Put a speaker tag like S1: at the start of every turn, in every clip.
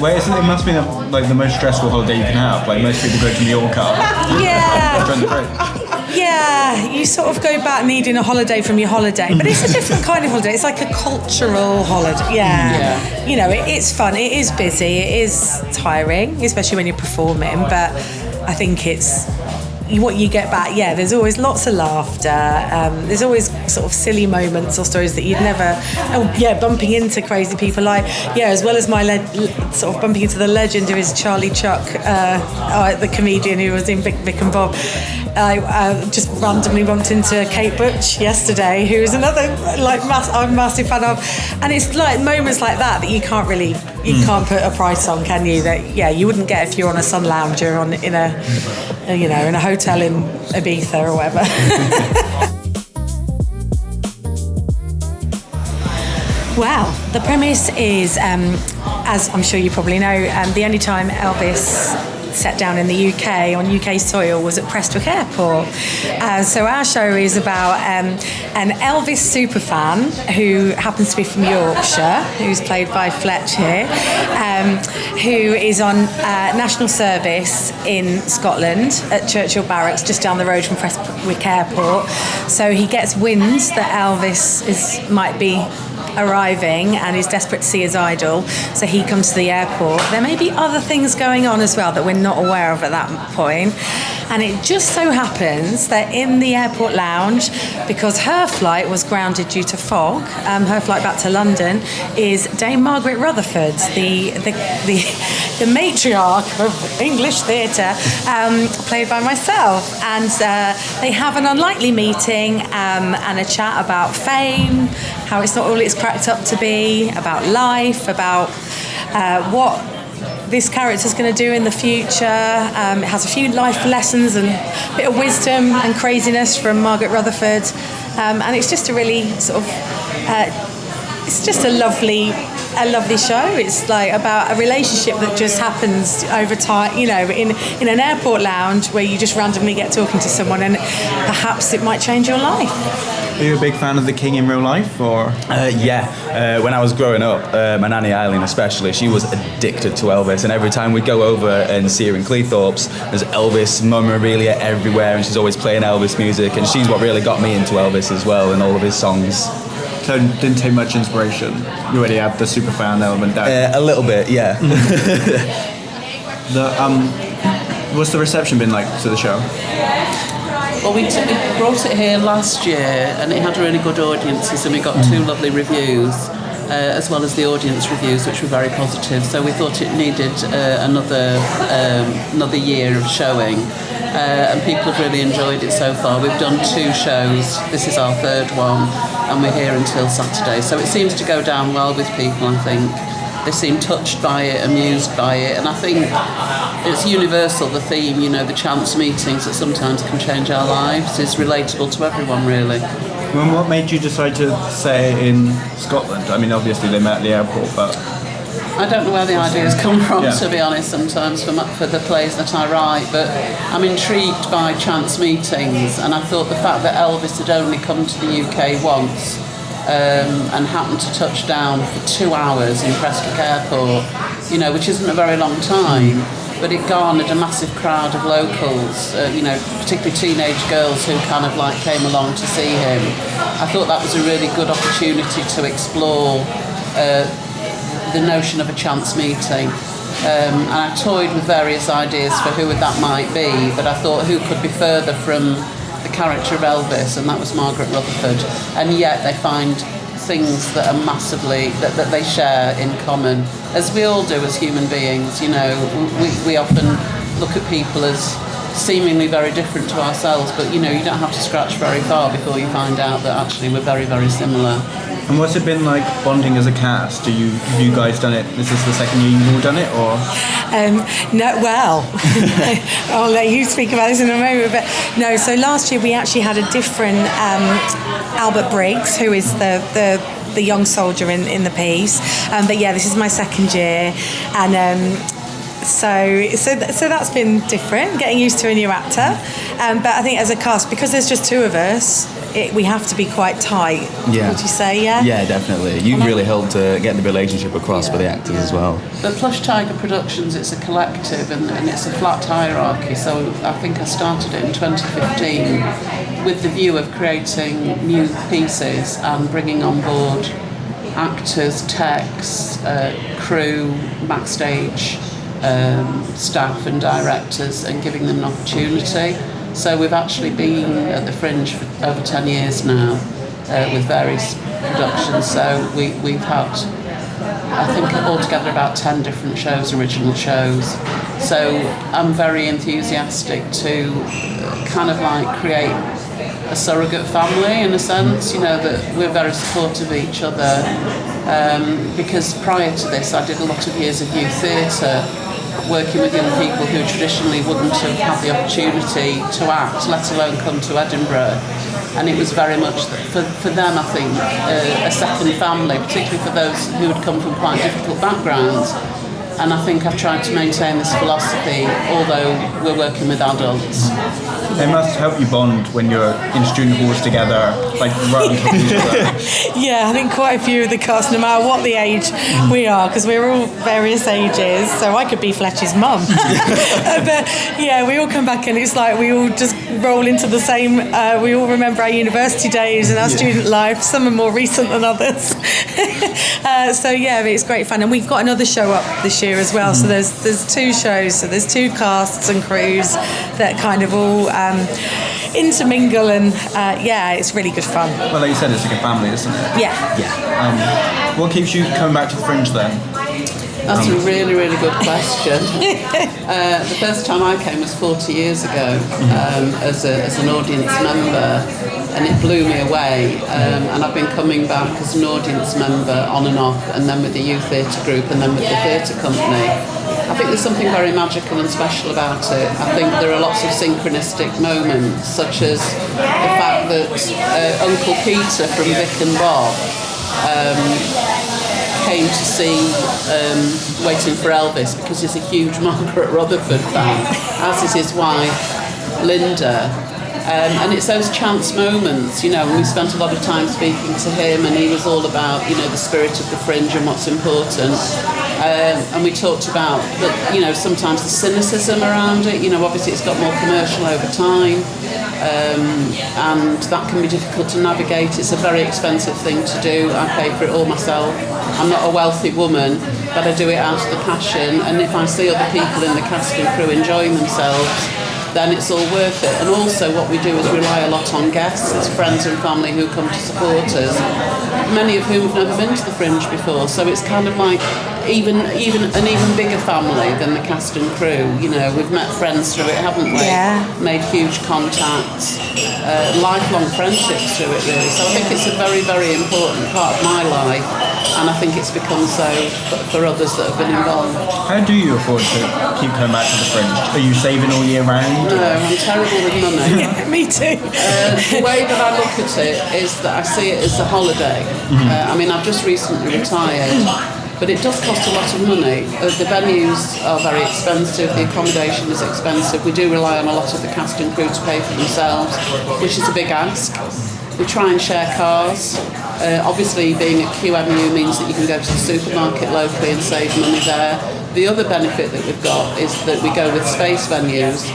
S1: Well, it must be the most stressful holiday you can have. Like most people go to Mallorca.
S2: Yeah, you sort of go back needing a holiday from your holiday, but it's a different kind of holiday. It's like a cultural holiday. Yeah. You know, it's fun. It is busy. It is tiring, especially when you're performing. But I think it's what you get back. Yeah, there's always lots of laughter. There's always sort of silly moments or stories that you'd never. Bumping into crazy people. As well as my sort of bumping into the legend who is Charlie Chuck, the comedian who was in Vic and Bob. I just randomly bumped into Kate Butch yesterday, who is another I'm a massive fan of, and it's like moments like that you can't really can't put a price on, can you? That you wouldn't get if you're on a sun lounger in a hotel in Ibiza or whatever. Well, the premise is, as I'm sure you probably know, the only time Elvis set down in the UK on UK soil was at Prestwick Airport. So our show is about an Elvis superfan who happens to be from Yorkshire, who's played by Fletch here, who is on national service in Scotland at Churchill Barracks, just down the road from Prestwick Airport. So he gets wind that Elvis might be arriving and is desperate to see his idol, so he comes to the airport. There may be other things going on as well that we're not aware of at that point, and it just so happens that in the airport lounge, because her flight was grounded due to fog, her flight back to London, is Dame Margaret Rutherford, the matriarch of English theatre, played by myself, and they have an unlikely meeting and a chat about fame, how it's not all it's cracked up to be, about life, about what this character's going to do in the future. It has a few life lessons and a bit of wisdom and craziness from Margaret Rutherford, and it's just a really sort of it's just a lovely show. It's like about a relationship that just happens over time, in an airport lounge where you just randomly get talking to someone, and perhaps it might change your life.
S1: Are you a big fan of the King in real life, or?
S3: When I was growing up, my nanny Eileen especially, she was addicted to Elvis, and every time we'd go over and see her in Cleethorpes, there's Elvis memorabilia everywhere, and she's always playing Elvis music, and she's what really got me into Elvis as well, and all of his songs.
S1: So didn't take much inspiration. You already had the superfan element down.
S3: A little bit, yeah.
S1: What's the reception been like to the show?
S4: Well, we brought it here last year, and it had really good audiences, and we got 2 lovely reviews, as well as the audience reviews, which were very positive. So we thought it needed another year of showing, and people have really enjoyed it so far. We've done 2 shows. This is our 3rd one, and we're here until Saturday. So it seems to go down well with people, I think. They seem touched by it, amused by it, and I think it's universal, the theme, the chance meetings that sometimes can change our lives is relatable to everyone, really.
S1: Well, what made you decide to say it in Scotland? I mean, obviously they met at the airport, but...
S4: I don't know where the ideas come from, to be honest, sometimes for the plays that I write, but I'm intrigued by chance meetings, and I thought the fact that Elvis had only come to the UK once, and happened to touch down for 2 hours in Prestwick Airport, which isn't a very long time, but it garnered a massive crowd of locals, particularly teenage girls who kind of came along to see him. I thought that was a really good opportunity to explore the notion of a chance meeting. And I toyed with various ideas for who that might be, but I thought who could be further from the character of Elvis, and that was Margaret Rutherford, and yet they find things that are massively that they share in common, as we all do as human beings. We often look at people as seemingly very different to ourselves, but you don't have to scratch very far before you find out that actually we're very, very similar.
S1: And what's it been like bonding as a cast? Have you guys done it? Is this the second year you've all done it, or?
S2: No, well, I'll let you speak about this in a moment, but no, so last year we actually had a different Albert Briggs, who is the young soldier in the piece, but yeah, this is my second year, and so that's been different, getting used to a new actor, but I think as a cast, because there's just 2 of us, we have to be quite tight.
S3: Yeah.
S2: Would you say? Yeah.
S3: Yeah, definitely. You really helped to get the relationship across for the actors as well.
S4: The Plush Tiger Productions, it's a collective and it's a flat hierarchy. So I think I started it in 2015 with the view of creating new pieces and bringing on board actors, techs, crew, backstage staff and directors, and giving them an opportunity. So we've actually been at the Fringe for over 10 years now with various productions. So we've had, I think, altogether about 10 different shows, original shows. So I'm very enthusiastic to kind of like create a surrogate family in a sense, you know, that we're very supportive of each other. Because prior to this, I did a lot of years of youth theatre, working with young people who traditionally wouldn't have had the opportunity to act, let alone come to Edinburgh. And it was very much, for them, I think, a second family, particularly for those who had come from quite difficult backgrounds. And I think I've tried to maintain this philosophy, although we're working with adults.
S1: It must help you bond when you're in student halls together, like right on top of each other.
S2: Yeah, I think quite a few of the cast, no matter what the age we are, because we're all various ages, so I could be Fletcher's mum. But yeah, we all come back and it's like we all just roll into the same, we all remember our university days and our student life. Some are more recent than others. So yeah, it's great fun. And we've got another show up this year as well. So there's two shows, so there's two casts and crews that kind of all intermingle, and yeah, it's really good fun.
S1: Well, like you said, it's like a family, isn't it?
S2: Yeah.
S1: What keeps you coming back to the Fringe then?
S4: That's a really, really good question. The first time I came was 40 years ago as an audience member, and it blew me away. And I've been coming back as an audience member on and off, and then with the youth theatre group, and then with the theatre company. I think there's something very magical and special about it. I think there are lots of synchronistic moments, such as the fact that Uncle Peter from Vic and Bob came to see Waiting For Elvis because he's a huge Margaret Rutherford fan, as is his wife, Linda. And it's those chance moments, you know, and we spent a lot of time speaking to him, and he was all about, you know, the spirit of the Fringe and what's important. And we talked about, you know, sometimes the cynicism around it. You know, obviously it's got more commercial over time, and that can be difficult to navigate. It's a very expensive thing to do. I pay for it all myself. I'm not a wealthy woman, but I do it out of the passion. And if I see other people in the cast and crew enjoying themselves, then it's all worth it. And also what we do is rely a lot on guests, friends and family who come to support us, many of whom have never been to the Fringe before. So it's kind of like even an even bigger family than the cast and crew. You know, we've met friends through it, haven't we?
S2: Yeah.
S4: Made huge contacts, lifelong friendships through it, really. So I think it's a very, very important part of my life, and I think it's become so for others that have been involved.
S1: How do you afford to keep coming back to the Fringe? Are you saving all year round?
S4: No, I'm terrible with money.
S2: Yeah, me too.
S4: The way that I look at it is that I see it as a holiday. I mean, I've just recently retired, but it does cost a lot of money. The venues are very expensive, the accommodation is expensive. We do rely on a lot of the cast and crew to pay for themselves, which is a big ask. We try and share cars. Obviously, being at QMU means that you can go to the supermarket locally and save money there. The other benefit that we've got is that we go with space venues.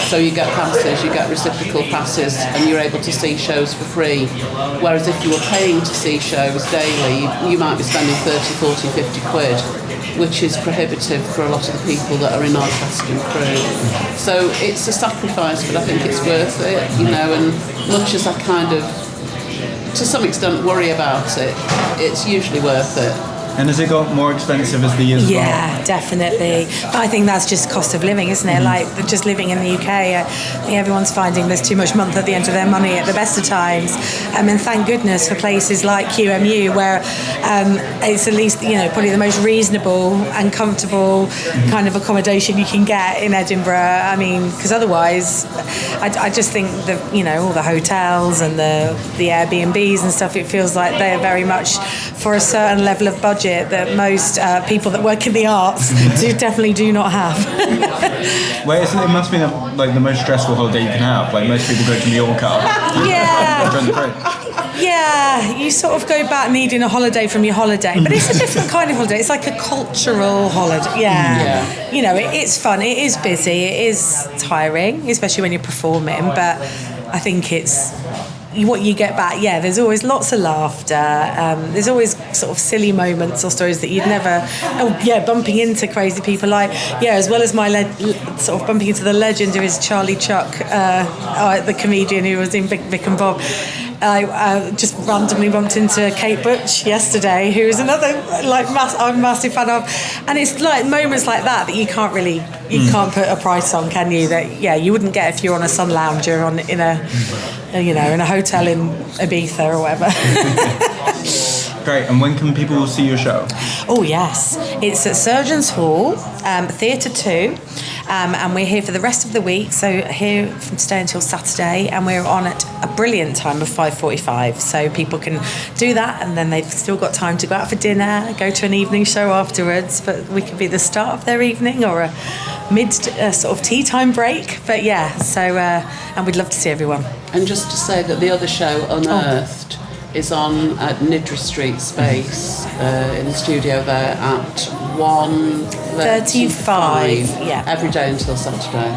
S4: So you get passes, you get reciprocal passes, and you're able to see shows for free. Whereas if you were paying to see shows daily, you might be spending 30, 40, 50 quid, which is prohibitive for a lot of the people that are in our cast and crew. So it's a sacrifice, but I think it's worth it, you know, and much as I kind of, to some extent, worry about it, it's usually worth it.
S1: And has it got more expensive as the years have gone on?
S2: Yeah, definitely. But I think that's just cost of living, isn't it? Like just living in the UK, I think everyone's finding there's too much month at the end of their money at the best of times. And thank goodness for places like QMU where it's at least, you know, probably the most reasonable and comfortable kind of accommodation you can get in Edinburgh. I mean, because otherwise, I just think that, you know, all the hotels and the Airbnbs and stuff, it feels like they're very much for a certain level of budget. budget that most people that work in the arts definitely do not have.
S1: Well, it must be the most stressful holiday you can have. Like most people go to Mallorca.
S2: Yeah, you sort of go back needing a holiday from your holiday, but it's a different kind of holiday. It's like a cultural holiday. Yeah. You know, it's fun. It is busy. It is tiring, especially when you're performing. But I think it's what you get back. Yeah, there's always lots of laughter. There's always sort of silly moments or stories that you'd never. Bumping into crazy people. As well as my sort of bumping into the legend who is Charlie Chuck, the comedian who was in Vic and Bob. I just randomly bumped into Kate Butch yesterday, who is another I'm a massive fan of, and it's like moments like that you can't really can't put a price on, can you? That you wouldn't get if you're on a sun lounger in a hotel in Ibiza or whatever.
S1: Great. And when can people see your show?
S2: Oh yes, it's at Surgeons Hall, Theatre 2, and we're here for the rest of the week. So here from today until Saturday, and we're on at a brilliant time of 5:45. So people can do that, and then they've still got time to go out for dinner, go to an evening show afterwards. But we could be the start of their evening or a mid sort of tea time break. But and we'd love to see everyone.
S4: And just to say that the other show, Unearthed, is on at Nidra Street Space in the studio there at 1:35.
S2: Yeah.
S4: Every day until Saturday.